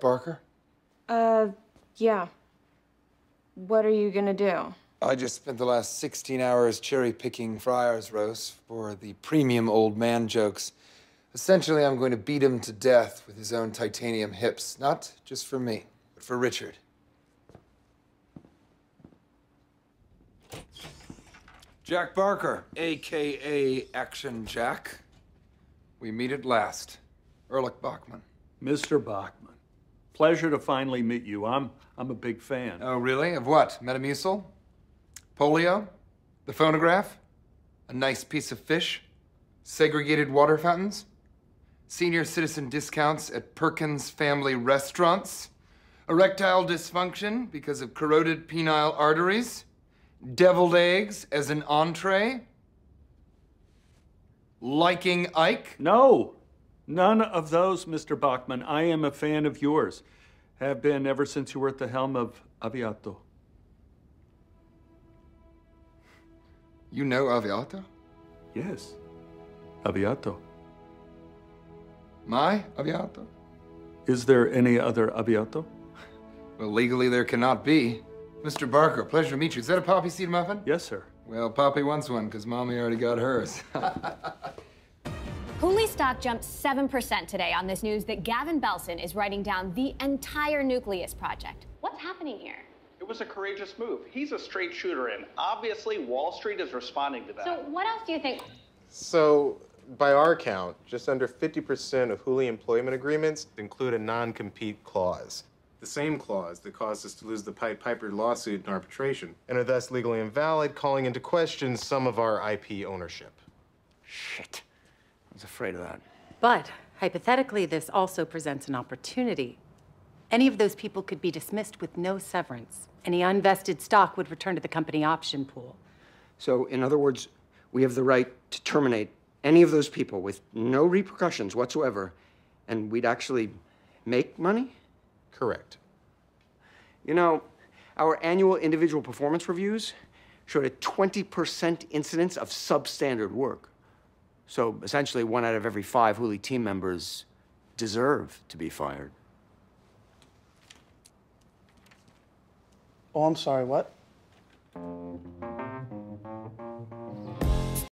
Barker? Yeah. What are you gonna do? I just spent the last 16 hours cherry-picking Friar's roast for the premium old man jokes. Essentially, I'm going to beat him to death with his own titanium hips. Not just for me, but for Richard. Jack Barker, a.k.a. Action Jack. We meet at last. Erlich Bachman. Mr. Bachman, pleasure to finally meet you. I'm a big fan. Oh, really? Of what? Metamucil? Polio? The phonograph? A nice piece of fish? Segregated water fountains? Senior citizen discounts at Perkins Family Restaurants? Erectile dysfunction because of corroded penile arteries? Deviled eggs as an entree? Liking Ike? No, none of those, Mr. Bachman. I am a fan of yours. Have been ever since you were at the helm of Aviato. You know Aviato? Yes, Aviato. My Aviato? Is there any other Aviato? Well, legally there cannot be. Mr. Barker, pleasure to meet you. Is that a poppy seed muffin? Yes, sir. Well, Poppy wants one, because Mommy already got hers. Hooli stock jumped 7% today on this news that Gavin Belson is writing down the entire Nucleus project. What's happening here? It was a courageous move. He's a straight shooter, and obviously Wall Street is responding to that. So what else do you think? So, by our count, just under 50% of Hooli employment agreements include a non-compete clause. The same clause that caused us to lose the Pied Piper lawsuit in arbitration, and are thus legally invalid, calling into question some of our IP ownership. Shit. I was afraid of that. But, hypothetically, this also presents an opportunity. Any of those people could be dismissed with no severance. Any unvested stock would return to the company option pool. So, in other words, we have the right to terminate any of those people with no repercussions whatsoever, and we'd actually make money? Correct. You know, our annual individual performance reviews showed a 20% incidence of substandard work. So essentially, 1 out of every 5 Hooli team members deserve to be fired. Oh, I'm sorry, what?